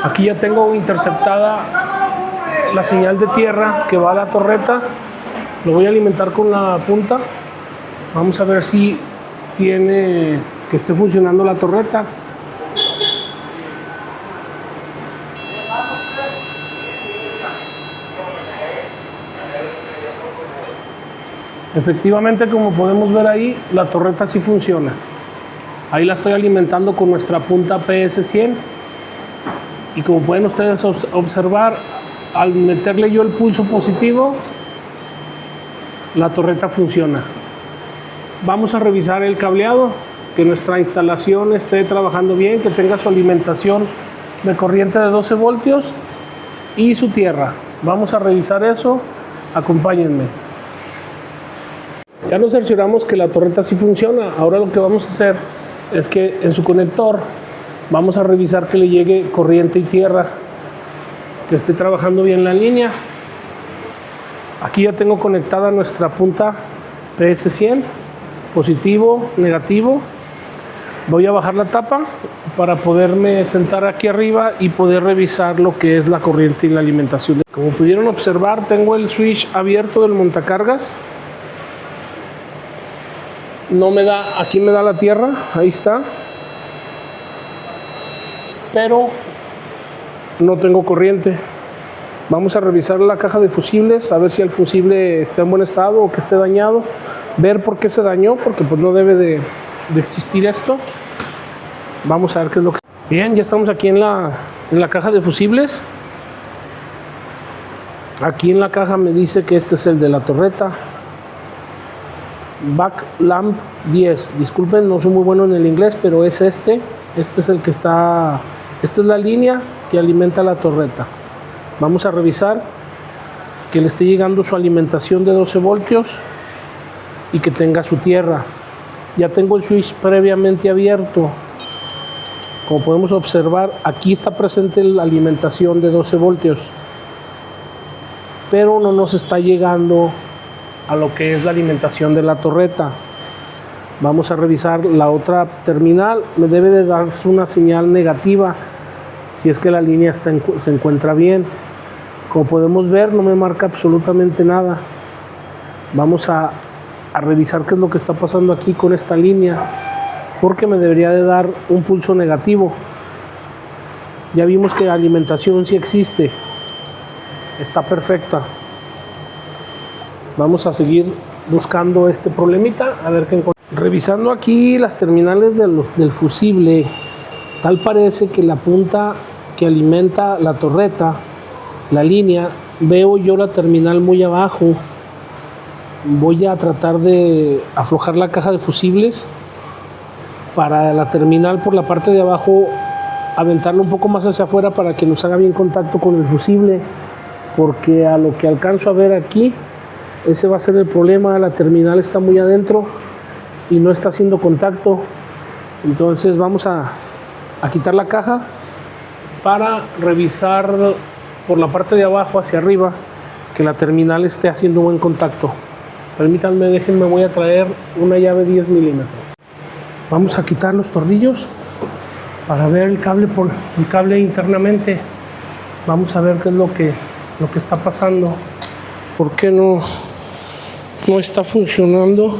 Aquí ya tengo interceptada la señal de tierra que va a la torreta. Lo voy a alimentar con la punta. Vamos a ver si tiene que esté funcionando la torreta. Efectivamente, como podemos ver ahí, la torreta sí funciona. Ahí la estoy alimentando con nuestra punta PS100. Y como pueden ustedes observar, al meterle yo el pulso positivo, la torreta funciona. Vamos a revisar el cableado, que nuestra instalación esté trabajando bien, que tenga su alimentación de corriente de 12 voltios y su tierra. Vamos a revisar eso, acompáñenme. Ya nos cercioramos que la torreta sí funciona. Ahora lo que vamos a hacer es que en su conector vamos a revisar que le llegue corriente y tierra, que esté trabajando bien la línea. Aquí ya tengo conectada nuestra punta PS100, positivo, negativo. Voy a bajar la tapa para poderme sentar aquí arriba y poder revisar lo que es la corriente y la alimentación. Como pudieron observar, tengo el switch abierto del montacargas. No me da, aquí me da la tierra, ahí está, pero no tengo corriente. Vamos a revisar la caja de fusibles, a ver si el fusible está en buen estado o que esté dañado, ver por qué se dañó, porque pues no debe de existir esto. Vamos a ver qué es lo que... Bien, ya estamos aquí en la caja de fusibles. Aquí en la caja me dice que este es el de la torreta. Back lamp 10. Disculpen, no soy muy bueno en el inglés, pero es este es el que está, esta es la línea que alimenta la torreta. Vamos a revisar que le esté llegando su alimentación de 12 voltios y que tenga su tierra. Ya tengo el switch previamente abierto. Como podemos observar, aquí está presente la alimentación de 12 voltios, pero no nos está llegando a lo que es la alimentación de la torreta. Vamos a revisar la otra terminal. Me debe de darse una señal negativa si es que la línea se encuentra bien. Como podemos ver, no me marca absolutamente nada. Vamos a revisar qué es lo que está pasando aquí con esta línea, porque me debería de dar un pulso negativo. Ya vimos que la alimentación sí existe, está perfecta. Vamos a seguir buscando este problemita, a ver qué encontramos. Revisando aquí las terminales del fusible, tal parece que la punta que alimenta la torreta, la línea, veo yo la terminal muy abajo. Voy a tratar de aflojar la caja de fusibles para la terminal por la parte de abajo, aventarla un poco más hacia afuera para que nos haga bien contacto con el fusible, porque a lo que alcanzo a ver aquí, ese va a ser el problema. La terminal está muy adentro y no está haciendo contacto. Entonces vamos a quitar la caja para revisar por la parte de abajo hacia arriba que la terminal esté haciendo buen contacto. Permítanme, déjenme, voy a traer una llave 10 milímetros. Vamos a quitar los tornillos para ver el cable internamente. Vamos a ver qué es lo que está pasando. ¿Por qué no está funcionando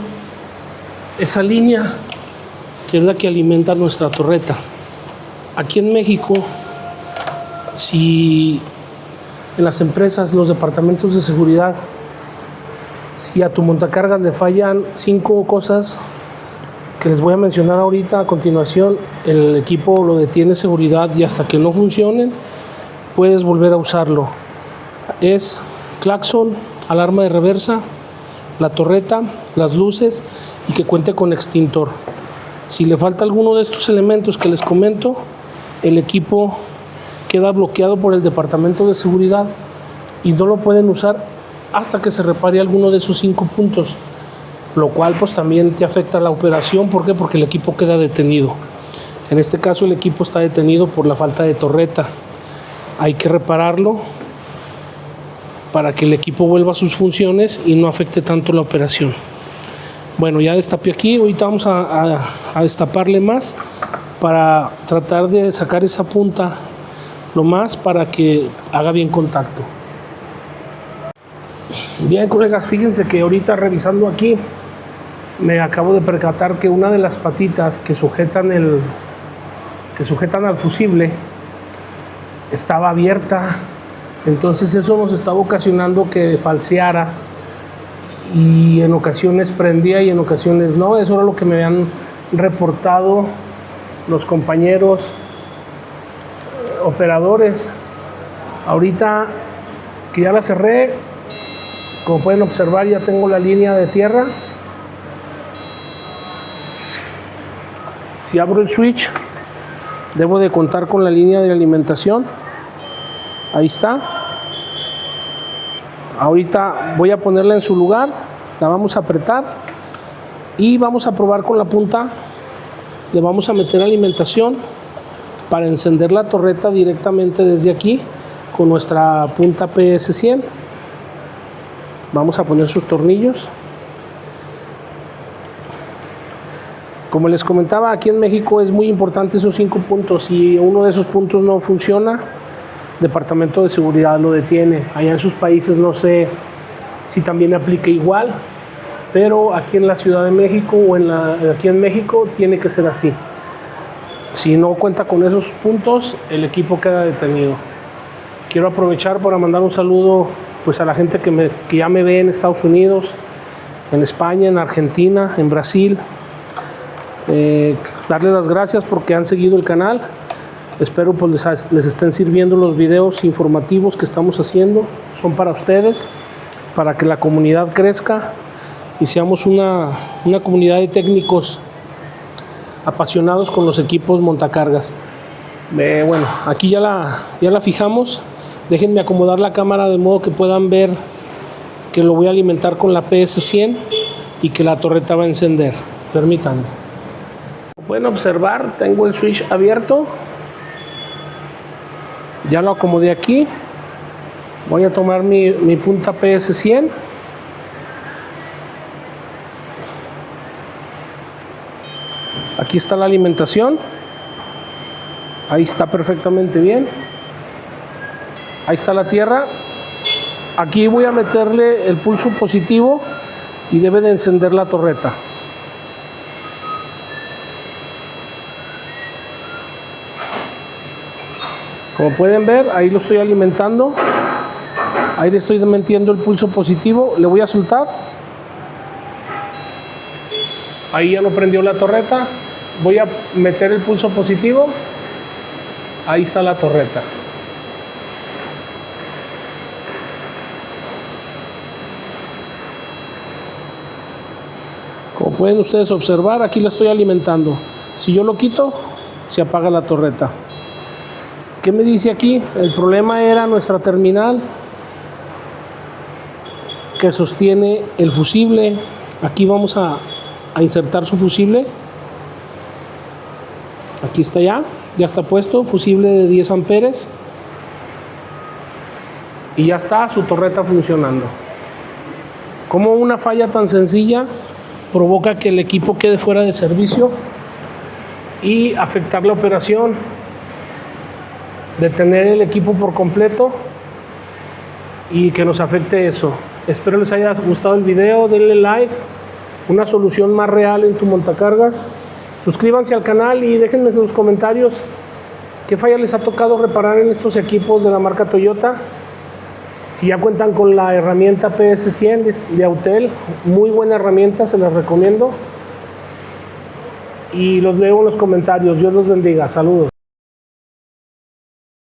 esa línea que es la que alimenta nuestra torreta? Aquí en México, si en las empresas, los departamentos de seguridad, si a tu montacargas le fallan 5 cosas que les voy a mencionar ahorita a continuación, el equipo lo detiene seguridad y hasta que no funcionen puedes volver a usarlo. Es claxon, alarma de reversa, la torreta, las luces y que cuente con extintor. Si le falta alguno de estos elementos que les comento, el equipo queda bloqueado por el departamento de seguridad y no lo pueden usar hasta que se repare alguno de esos 5 puntos, lo cual pues también te afecta la operación. ¿Por qué? Porque el equipo queda detenido. En este caso el equipo está detenido por la falta de torreta. Hay que repararlo para que el equipo vuelva a sus funciones y no afecte tanto la operación. Bueno, ya destapé aquí. Ahorita vamos a destaparle más para tratar de sacar esa punta lo más para que haga bien contacto. Bien, colegas, fíjense que ahorita revisando aquí me acabo de percatar que una de las patitas que sujetan al fusible estaba abierta. Entonces eso nos estaba ocasionando que falseara y en ocasiones prendía y en ocasiones no. Eso era lo que me habían reportado los compañeros operadores. Ahorita que ya la cerré, como pueden observar, ya tengo la línea de tierra. Si abro el switch, debo de contar con la línea de alimentación. Ahí está. Ahorita voy a ponerla en su lugar, la vamos a apretar y vamos a probar con la punta. Le vamos a meter alimentación para encender la torreta directamente desde aquí con nuestra punta PS100. Vamos a poner sus tornillos. Como les comentaba, aquí en México es muy importante esos 5 puntos. Si uno de esos puntos no funciona, Departamento de Seguridad lo detiene. Allá en sus países no sé si también aplica igual, pero aquí en la Ciudad de México o aquí en México tiene que ser así. Si no cuenta con esos puntos, el equipo queda detenido. Quiero aprovechar para mandar un saludo pues a la gente que ya me ve en Estados Unidos, en España, en Argentina, en Brasil. Darles las gracias porque han seguido el canal. Espero pues les estén sirviendo los videos informativos que estamos haciendo. Son para ustedes, para que la comunidad crezca y seamos una comunidad de técnicos apasionados con los equipos montacargas. Bueno, aquí ya la fijamos. Déjenme acomodar la cámara de modo que puedan ver que lo voy a alimentar con la PS100 y que la torreta va a encender. Permítanme. Como pueden observar, tengo el switch abierto. Ya lo acomodé aquí. Voy a tomar mi punta PS100. Aquí está la alimentación. Ahí está perfectamente bien. Ahí está la tierra. Aquí voy a meterle el pulso positivo y debe de encender la torreta. Como pueden ver, ahí lo estoy alimentando. Ahí le estoy metiendo el pulso positivo. Le voy a soltar. Ahí ya no prendió la torreta. Voy a meter el pulso positivo. Ahí está la torreta. Como pueden ustedes observar, aquí la estoy alimentando. Si yo lo quito, se apaga la torreta. ¿Qué me dice aquí? El problema era nuestra terminal que sostiene el fusible. Aquí vamos a insertar su fusible. Aquí está ya está puesto, fusible de 10 amperes. Y ya está su torreta funcionando. Como una falla tan sencilla provoca que el equipo quede fuera de servicio y afectar la operación, detener el equipo por completo y que nos afecte eso. Espero les haya gustado el video, denle like. Una solución más real en tu montacargas. Suscríbanse al canal y déjenme en los comentarios qué falla les ha tocado reparar en estos equipos de la marca Toyota. Si ya cuentan con la herramienta PS100 de Autel, muy buena herramienta, se las recomiendo. Y los leo en los comentarios. Dios los bendiga. Saludos.